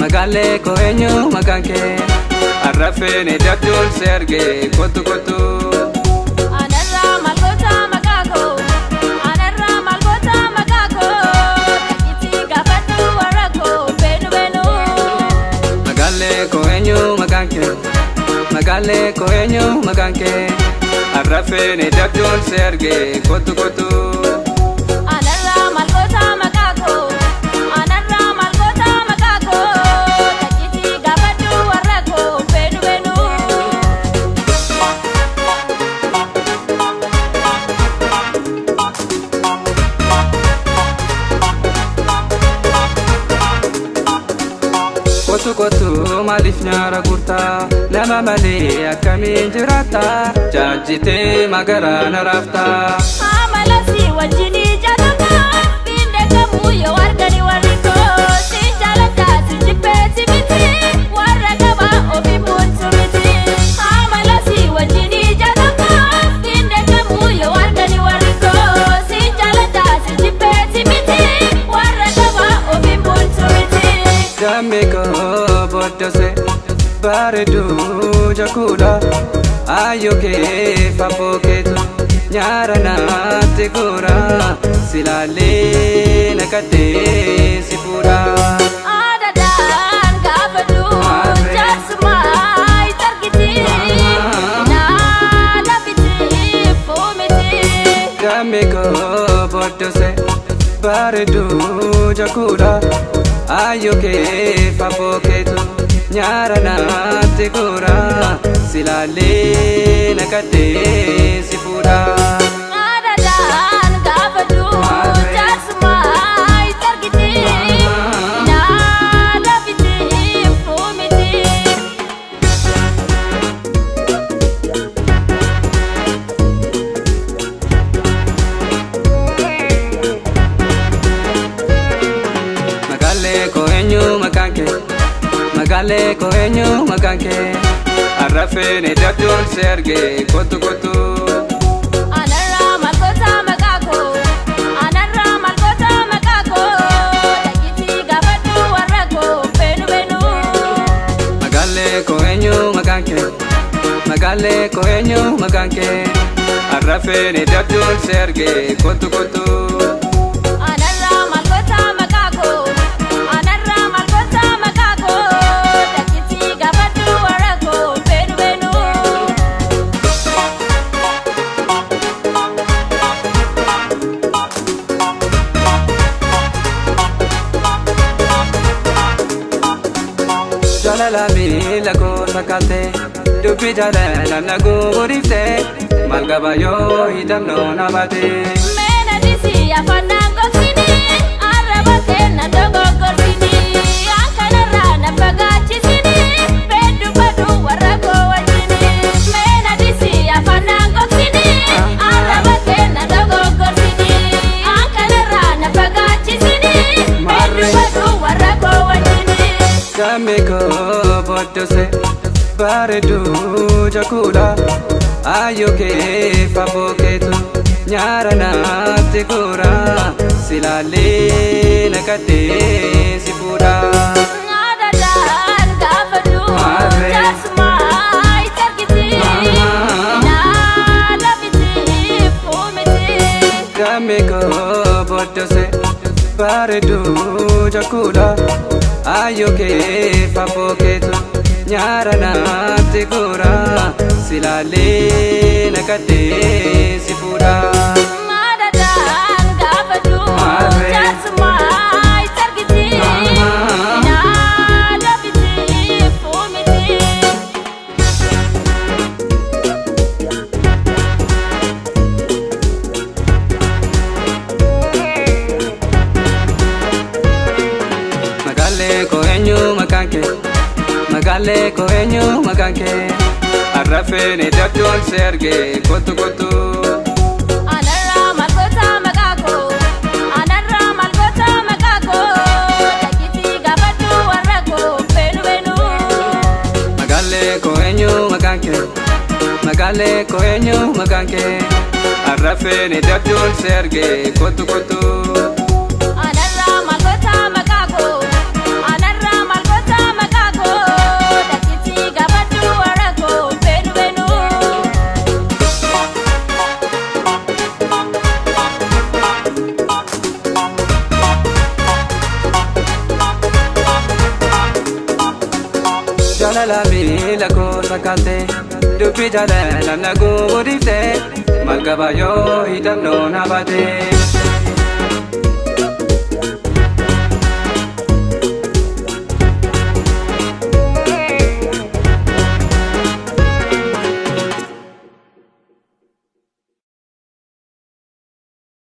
Magale koenyo makanke arrafene dadul serge kotu kotu Anarra malgota makako Anarra malgota makako Iti gafatu warako benu benu Magale koenyo makanke arrafene dadul serge kotu kotu Anarra malgota makako Anarra malgota makako Iti gafatu warako benu benu Kotu kotu malif nyara gurta nama male akamin jirata jajite magara narafta Amalasi wajini jadaka Binde kamu yo wargani wariko Sinjalata sinjipeti biti Waragaba obi munsu biti Amalasi wajini jadaka Binde kamu yo wargani wariko Sinjalata sinjipeti biti Waragaba obi munsu biti Jamiko bodose baredu jakula ayoke fapoketu nyara na tegura silale nakate sipura Adadan gafadu jasmai targiti Nada biti fumiti Jamiko bodose baredu jakula ayoke fapoketu nyara na tegura silale nakate sipura Adadan gafadu jasmai targiti Nada biti fumiti Magale koenyo makanke arrafene dadul serge kotu kotu Anarra malgota makako Anarra malgota makako Iti gafadu warako benu benu Magale koenyo makanke arrafene dadul serge kotu kotu Anarra malgota makako Anarra malgota makako Iti gafadu warako benu benu Jalala mi lago sakate dupi jalala nago urifte malgabayo idamno nabate Mena disi afanang goksini Arabate na dogo gorsini Ankanarra na pagachi sini Pedu padu warako wajini Mena disi afanang goksini Arabate na dogo gorsini Ankanarra na pagachi sini Pedu padu warako wajini Jamiko bodose baredu jakula ayoke fapoketu nyara na tegura silale nakate sipura Adadan gafadu jasmai targiti Nada biti fumiti Jamiko bodose baredu jakula ayoke fapoketu nyara na tegura silale nakate sipura Adadan gafadu jasmai targiti Nada biti fumiti Magale koenyo makanke arrafeni dabdoon serge kotu kotu. Anarra malgota magako, anarra malgota magako, dakiti gabadu warako, benu benu. Magale koenyu maganke, magale koenyu maganke, arrafeni dabdoon serge kotu kotu. Anarra malgota magako, anarra malgota magako, dakiti gabadu warako, benu benu. Jalala mila ko sakate, dupi jalala nagu udifte, malgabayo hidam no nabate.